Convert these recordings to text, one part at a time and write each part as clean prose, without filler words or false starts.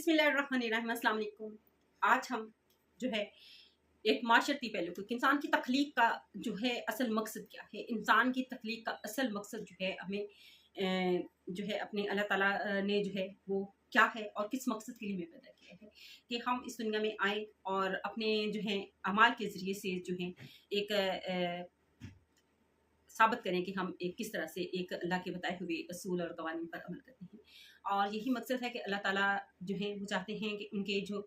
बिस्मिल्लाहिर्रहमानिर्रहीम, अस्सलाम वालेकुम। आज हम जो है एक माशरती पहलू को, इंसान की तख्लीक का जो है असल मकसद क्या है, इंसान की तख्लीक का असल मकसद जो है हमें जो है अपने अल्लाह ताला ने जो है वो क्या है और किस मकसद के लिए हमें पैदा किया है कि हम इस दुनिया में आए और अपने जो है अमाल के ज़रिए से जो है एक साबित करें कि हम एक किस तरह से एक अल्लाह के बताए हुए असूल और कवानीन पर अमल करते हैं। और यही मकसद है कि अल्लाह ताला जो है वो चाहते हैं कि उनके जो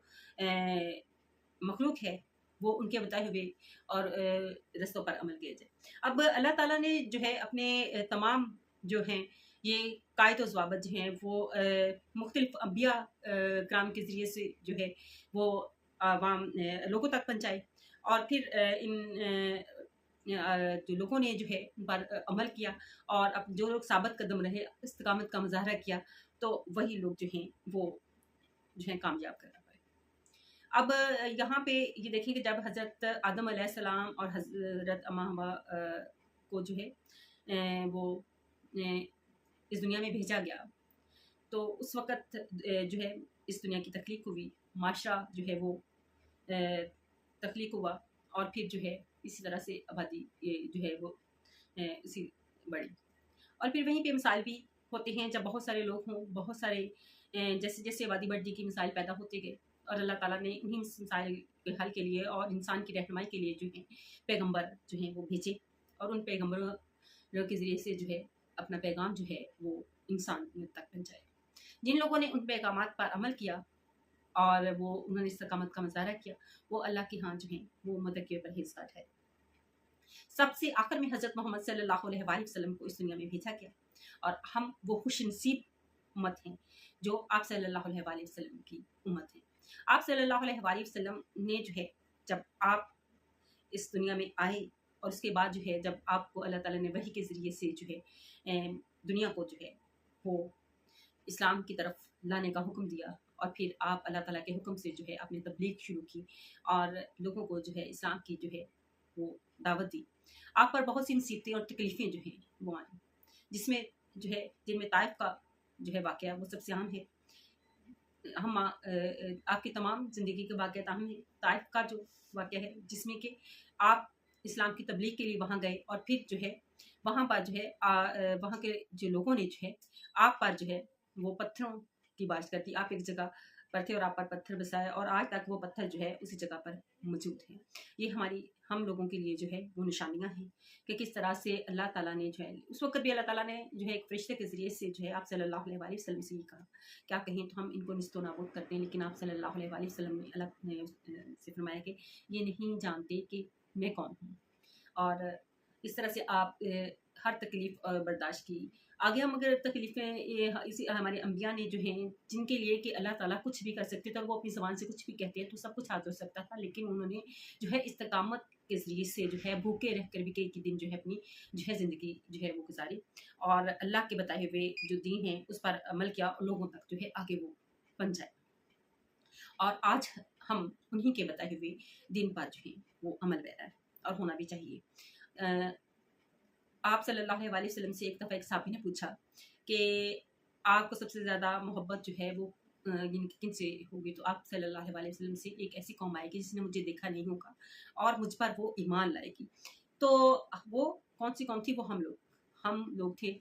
मखलूक है वो उनके बताए हुए और रस्तों पर अमल किया जाए। अब अल्लाह ताला ने जो है अपने तमाम जो हैं ये कायद व ज़वाबित जो हैं वो मुख्तलिफ़ अम्बिया किराम के ज़रिए से जो है वो आवाम लोगों तक पहुँचाए और फिर जो लोगों ने जो है उन पर अमल किया और अब जो लोग साबित कदम रहे, इस्तिकामत का मुज़ाहरा किया, तो वही लोग जो हैं वो जो है कामयाब कर पाए। अब यहाँ पे ये देखिए कि जब हज़रत आदम अलैहिस्सलाम और हज़रत अम्मा हव्वा को जो है वो इस दुनिया में भेजा गया, तो उस वक़्त जो है इस दुनिया की तख्लीक हुई, माशरा जो है वो तख्लीक हुआ और फिर जो है इसी तरह से आबादी ये जो है वो इसी बढ़ी। और फिर वहीं पे मिसाल भी होते हैं जब बहुत सारे लोग हों, बहुत सारे जैसे जैसे आबादी बढ़ती की मिसाइल पैदा होते गए और अल्लाह ताला ने उन्हीं मिसाइल के हल के लिए और इंसान की रहनुमाई के लिए जो है पैगंबर जो हैं वो भेजे और उन पैगंबरों के ज़रिए से जो है अपना पैगाम जो है वो इंसान तक पहुँचाए। जिन लोगों ने उन पैगामात पर अमल किया और वो उन्होंने इस्तकामत का मुज़ाहरा किया, वो अल्लाह के यहाँ जो है वो मुत्तकी और परहेज़गार है। सबसे आखिर में हज़रत मोहम्मद सल्लल्लाहु अलैहि वसल्लम को इस दुनिया में भेजा गया और हम वो खुशनसीब उम्मत हैं जो आप सल्लल्लाहु अलैहि वसल्लम की उम्मत है। आप सल्लल्लाहु अलैहि वसल्लम ने जो है जब आप इस दुनिया में आए और उसके बाद जो है जब आपको अल्लाह ताला ने वही के ज़रिए से जो है दुनिया को जो है वो इस्लाम की तरफ लाने का हुक्म दिया और फिर आप अल्लाह ताला के हुक्म से जो है अपनी तबलीग शुरू की और लोगों को जो है इस्लाम की जो है वो दावत दी। आप पर बहुत सी मुसीबतें और तकलीफ़ें जो हैं वो आई, जिसमें जो है जिनमें ताइफ का जो है वाक़या वो सबसे अहम है। हम आपकी तमाम ज़िंदगी के वाक़यात अहम हैं। ताइफ का जो वाक़या है जिसमें कि आप इस्लाम की तबलीग के लिए वहाँ गए और फिर जो है वहाँ पर जो है वहाँ के जो लोगों ने जो है आप पर जो है वो पत्थरों की बारिश कर दी। आप एक जगह पर थे और आप पर पत्थर बरसाए और आज तक वो पत्थर जो है उसी जगह पर मौजूद हैं। ये हम लोगों के लिए जो है वो निशानियाँ हैं कि किस तरह से अल्लाह ताला ने जो है उस वक़्त भी अल्लाह ताला ने जो है एक फ़रिश्ते के ज़रिए से जो है आप सल्लल्लाहु अलैहि वसल्लम से ये कहा। क्या कहें तो हम इनको निस्तो नाबूद करते हैं, लेकिन आप सल्लल्लाहु अलैहि वसल्लम ने से फरमाया कि ये नहीं जानते कि मैं कौन हूँ। और इस तरह से आप हर तकलीफ़ बर्दाश्त की। आगे हम अगर तकलीफ़ें इसी हमारे अम्बिया ने जो हैं जिनके लिए कि अल्लाह ताला कुछ भी कर सकते थे और वो अपनी ज़बान से कुछ भी कहते हैं तो सब कुछ हासिल हो सकता था, लेकिन उन्होंने जो है इस्तिकामत के ज़रिए से जो है भूखे रहकर भी कई दिन जो है अपनी जो है ज़िंदगी जो है वो गुजारी और अल्लाह के बताए हुए जो दीन है उस पर अमल किया और लोगों तक जो है आगे वो पहुँचाए। और आज हम उन्हीं के बताए हुए दीन पर जो है वो अमल पैरा है और होना भी चाहिए। आप सल्लल्लाहु अलैहि वसल्लम से एक दफ़ा एक साहबी ने पूछा कि आपको सबसे ज़्यादा मोहब्बत जो है वो यानी कि किन से होगी? तो आप सल्लल्लाहु अलैहि वसल्लम से एक ऐसी कौम आएगी जिसने मुझे देखा नहीं होगा और मुझ पर वो ईमान लाएगी। तो वो कौन-सी कौम थी? वो हम लोग थे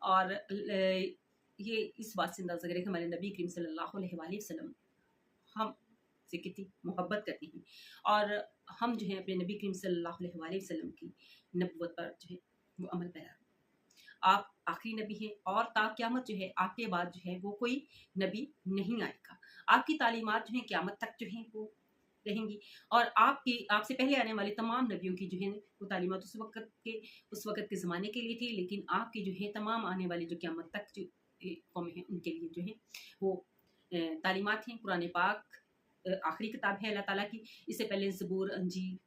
और ये इस बात से अंदाज़ा करें कि हमारे नबी करीम सल्लल्लाहु अलैहि वसल्लम हम से कितनी मोहब्बत करते हैं और हम जो है अपने नबी करीम सल्लल्लाहु अलैहि वसल्लम की नबुव्वत पर जो है वो अमल पैरा। आप आखिरी नबी हैं और ता क़यामत जो है आपके बाद जो है वो कोई नबी नहीं आएगा। आपकी तालीमात जो हैं क़यामत तक जो हैं वो रहेंगी और आपसे पहले आने वाले तमाम नबियों की जो है वो तालीमात उस वक़्त के ज़माने के लिए थी, लेकिन आपकी जो है तमाम आने वाली जो क़यामत तक जो कौमें हैं उनके लिए जो है वो तालीमात हैं। कुरान पाक आखिरी किताब है अल्लाह ताला की। इससे पहले ज़बूर, अंजील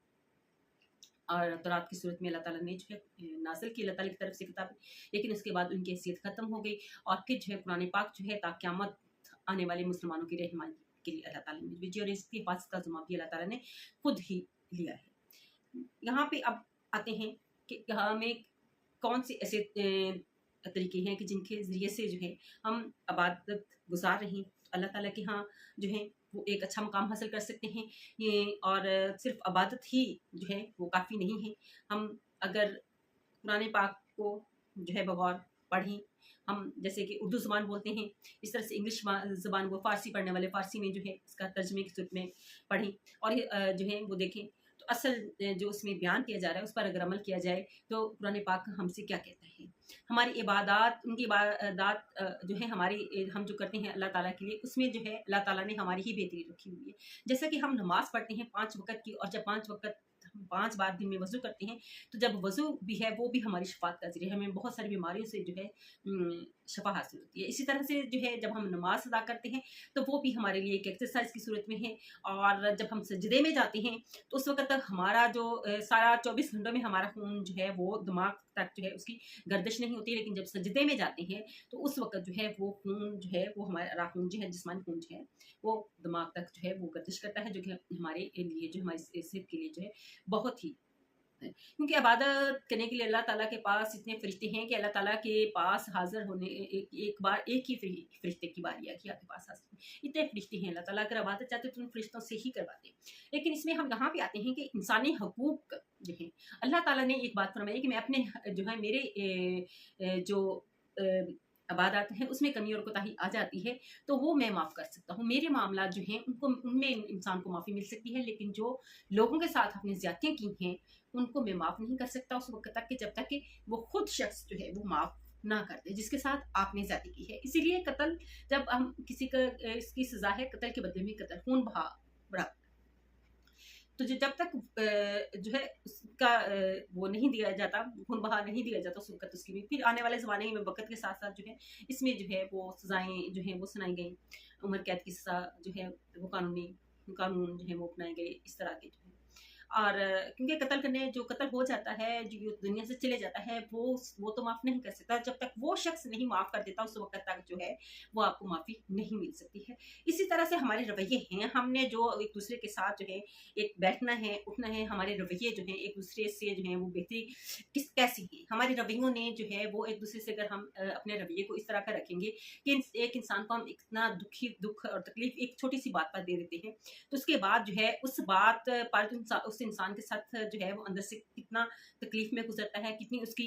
और तौरात की सूरत में अल्लाह ताला ने जो है नाज़िल की अल्लाह ताला की तरफ से किताब, लेकिन उसके बाद उनकी हैसियत ख़त्म हो गई और फिर जो है कुरान पाक जो है ता क़यामत आने वाले मुसलमानों की रहनुमाई के लिए अल्लाह ताला ने भेजी और इसकी हिफाज़त का ज़िम्मा भी अल्लाह ताला ने खुद ही लिया है। यहाँ पे अब आते हैं कि हमें कौन से ऐसे तरीके हैं कि जिनके ज़रिए से जो है हम इबादत गुज़ार रहे हैं अल्लाह ताला के यहाँ जो है वो एक अच्छा मुकाम हासिल कर सकते हैं। ये और सिर्फ इबादत ही जो है वो काफ़ी नहीं है। हम अगर कुरान पाक को जो है बगौर पढ़ें, हम जैसे कि उर्दू ज़ुबान बोलते हैं, इस तरह से इंग्लिश ज़ुबान को फ़ारसी पढ़ने वाले फ़ारसी में जो है इसका तर्जमे की सूरत में पढ़ें और ये जो है वो देखें तो असल जो उसमें बयान किया जा रहा है उस पर अगर अमल किया जाए तो कुरान पाक हमसे क्या कहता है। हमारी इबादत, उनकी इबादत जो है हमारी हम जो करते हैं अल्लाह ताला के लिए, उसमें जो है अल्लाह ताला ने हमारी ही बेहतरी रखी हुई है। जैसा कि हम नमाज़ पढ़ते हैं 5 वक़्त की, और जब 5 वक़्त हम 5 बार दिन में वज़ू करते हैं, तो जब वज़ू भी है वो भी हमारी शफ़ाअत का ज़रिया है, हमें बहुत सारी बीमारियों से जो है शफ़ा हासिल होती है। इसी तरह से जो है जब हम नमाज़ अदा करते हैं तो वो भी हमारे लिए एक एक्सरसाइज़ की सूरत में है। और जब हम सजदे में जाते हैं तो उस वक़्त तक हमारा जो सारा 24 घंटों में हमारा खून जो है वो दिमाग तक जो है उसकी गर्दिश नहीं होती, लेकिन जब सजदे में जाते हैं तो उस वक़्त जो है वो खून जो है वो हमारा खून जो है, जिस्मानी खून जो है वो दिमाग तक जो है वो गर्दिश करता है, जो कि हमारे लिए जो हमारी सेहत के लिए जो है बहुत ही, क्योंकि इबादत करने के लिए अल्लाह ताला के पास इतने फरिश्ते हैं कि अल्लाह ताला के पास हाजिर होने एक बार एक ही फरिश्ते की बारी है कि आपके पास हाजिर इतने फरिश्ते हैं। अल्लाह ताला अगर इबादत चाहते तो उन फरिश्तों से ही करवाते। लेकिन इसमें हम यहाँ पे आते हैं कि इंसानी हकूक जो है, अल्लाह ताला ने एक बात फरमाई कि मैं अपने जो है मेरे जो इबादत हैं उसमें कमी और कोताही आ जाती है तो वो मैं माफ़ कर सकता हूँ। मेरे मामला जो हैं उनको, उनमें इंसान को माफ़ी मिल सकती है, लेकिन जो लोगों के साथ आपने ज़्यादतियाँ की हैं उनको मैं माफ़ नहीं कर सकता उस वक़्त तक कि जब तक कि वो खुद शख्स जो है वो माफ़ ना कर दे जिसके साथ आपने ज़्यादती की है। इसीलिए कत्ल, जब हम किसी का इसकी सज़ा है कत्ल के बदले में कत्ल, खून बहा, तो जो जब तक जो है उसका वो नहीं दिया जाता, खून बहा नहीं दिया जाता उस वक़्त उसकी भी, फिर आने वाले ज़माने में वक़्त के साथ-साथ जो है इसमें जो है वो सज़ाएँ जो हैं वो सुनाई गई। उम्र कैद की सज़ा जो है वो कानून जो है वो अपनाए गए, इस तरह के जो है। और क्योंकि कत्ल करने, जो कत्ल हो जाता है, जो दुनिया से चले जाता है, वो तो माफ़ नहीं कर सकता। जब तक वो शख्स नहीं माफ़ कर देता उस वक़्त तक जो है वो आपको माफ़ी नहीं मिल सकती है। इसी तरह से हमारे रवैये हैं, हमने जो एक-दूसरे के साथ जो है एक बैठना है, उठना है, हमारे रवैये जो हैं एक-दूसरे से जो हैं वो बेहतरी कैसी है? हमारे रवैयों ने जो है वो एक-दूसरे से, अगर हम अपने रवैये को इस तरह का रखेंगे कि एक इंसान को हम इतना दुःख और तकलीफ़ एक छोटी-सी बात पर दे देते हैं, तो उसके बाद जो है उस बात पर उस इंसान के साथ जो है वो अंदर से कितना तकलीफ में गुजरता है, कितनी उसकी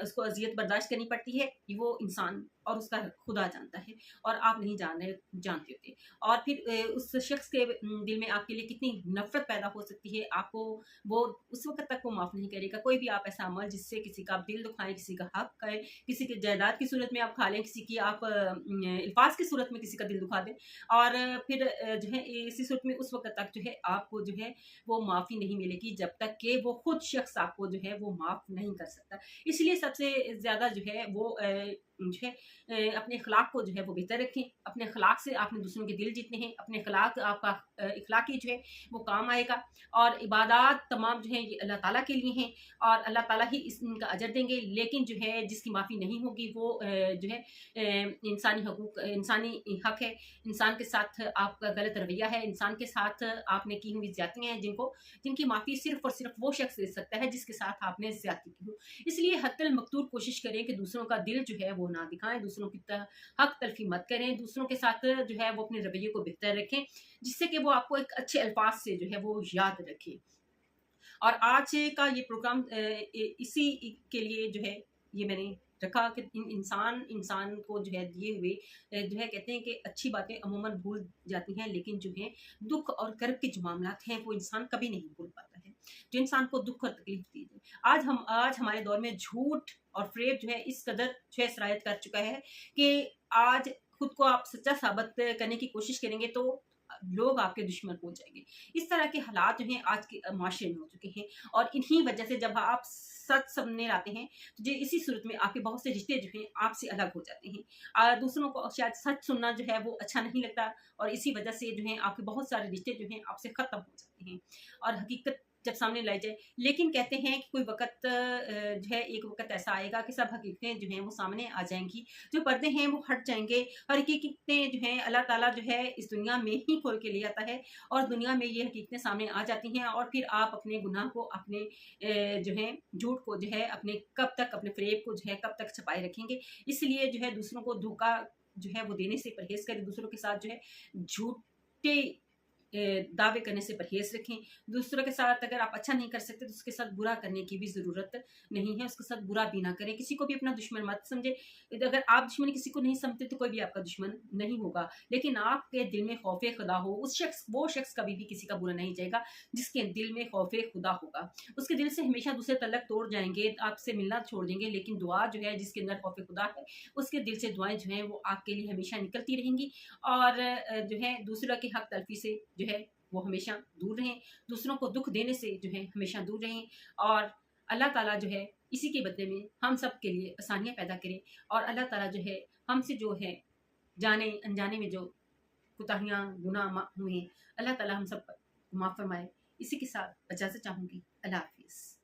उसको अजियत बर्दाश्त करनी पड़ती है, कि वो इंसान और उसका खुदा जानता है और आप नहीं जानते होते। और फिर उस शख्स के दिल में आपके लिए कितनी नफरत पैदा हो सकती है, आपको वो उस वक़्त तक वो माफ़ नहीं करेगा। कोई भी आप ऐसा अमल जिससे किसी का दिल दुखाएँ, किसी का हक खाएँ, किसी की जायदाद की सूरत में आप खा लें, किसी की आप अल्फाज़ की सूरत में किसी का दिल दुखा दें, और फिर जो है इसी सूरत में उस वक़्त तक जो है आपको जो है वो माफ़ी नहीं मिलेगी जब तक कि वो खुद शख्स आपको जो है वो माफ़ नहीं कर सकता। इसलिए सबसे ज़्यादा जो है वो जो है अपने अखलाक को जो है वो बेहतर रखें। अपने अखलाक से आपने दूसरों के दिल जीतने हैं। अपने अखलाक, आपका अखलाक ही जो है वो काम आएगा। और इबादत तमाम जो है ये अल्लाह ताला के लिए हैं और अल्लाह ताला ही इनका अजर देंगे। लेकिन जो है जिसकी माफ़ी नहीं होगी वो जो है इंसानी हकूक, इंसानी हक है, इंसान के साथ आपका गलत रवैया है, इंसान के साथ आपने की हुई ज़्यादतियाँ हैं जिनकी माफ़ी सिर्फ़ और सिर्फ़ वो शख्स दे सकता है जिसके साथ आपने ज़्यादती की हो। इसलिए हत्तल मकतूल कोशिश करें कि दूसरों का दिल जो है वो ना दिखाएँ, दूसरों की हक तलफ़ी मत करें, दूसरों के साथ जो है वो अपने रवैये को बेहतर रखें, जिससे कि वो आपको एक अच्छे अल्फ़ाज़ से जो है वो याद रखें। और आज का ये प्रोग्राम इसी के लिए जो है ये मैंने रखा कि इंसान को जो है दिए हुए जो है, कहते हैं कि अच्छी बातें अमूमन भूल जाती हैं, लेकिन जो है दुख और कर्ब के जो मामलात हैं वो इंसान कभी नहीं भूल पाता है, जो इंसान को दुख और तकलीफ दी है। आज हमारे दौर में झूठ और फ़रेब जो है इस कदर जो है सरायत कर चुका है कि आज खुद को आप सच्चा साबित करने की कोशिश करेंगे तो लोग आपके दुश्मन हो जाएंगे। इस तरह के हालात जो हैं आज के माशरे में हो चुके हैं, और इन्हीं वजह से जब आप सच सामने लाते हैं तो जो इसी सूरत में आपके बहुत से रिश्ते जो हैं आपसे अलग हो जाते हैं। दूसरों को शायद सच सुनना जो है वो अच्छा नहीं लगता, और इसी वजह से जो है आपके बहुत सारे रिश्ते जो हैं आपसे ख़त्म हो जाते हैं और हकीकत जब सामने लाई जाए। लेकिन कहते हैं कि कोई वक़्त जो है एक वक़्त ऐसा आएगा कि सब हकीकतें जो हैं वो सामने आ जाएँगी, जो पर्दे हैं वो हट जाएँगे और हकीकतें जो हैं अल्लाह ताला जो है इस दुनिया में ही खोल के ले आता है, और दुनिया में ये हकीकतें सामने आ जाती हैं, और फिर आप अपने गुनाह को, अपने जो है झूठ को जो है अपने कब तक, अपने फ़रेब को जो है कब तक छुपाए रखेंगे। इसलिए जो है दूसरों को धोखा जो है वो देने से परहेज करें, दूसरों के साथ जो है झूठे दावे करने से परहेज रखें। दूसरों के साथ अगर आप अच्छा नहीं कर सकते तो उसके साथ बुरा करने की भी ज़रूरत नहीं है, उसके साथ बुरा भी ना करें। किसी को भी अपना दुश्मन मत समझे। अगर आप दुश्मन किसी को नहीं समझते तो कोई भी आपका दुश्मन नहीं होगा, लेकिन आपके दिल में खौफ खुदा हो, वो शख्स कभी भी किसी का बुरा नहीं चाहेगा जिसके दिल में खौफ खुदा होगा। उसके दिल से हमेशा दूसरे तलक तोड़ जाएंगे, आपसे मिलना छोड़ देंगे, लेकिन दुआ जो है जिसके अंदर खौफ खुदा है उसके दिल से दुआएं जो हैं वो आपके लिए हमेशा निकलती रहेंगी। और जो है दूसरों की हक तलफी से जो है वो हमेशा दूर रहें, दूसरों को दुख देने से जो है हमेशा दूर रहें। और अल्लाह ताला जो है इसी के बदले में हम सब के लिए आसानियाँ पैदा करें, और अल्लाह ताला जो है हमसे जो है जाने अनजाने में जो कोताहियाँ गुनाह हुए, अल्लाह ताला हम सब माफ़ फरमाए। इसी के साथ इजाज़त चाहूँगी। अल्लाह हाफ़िज़।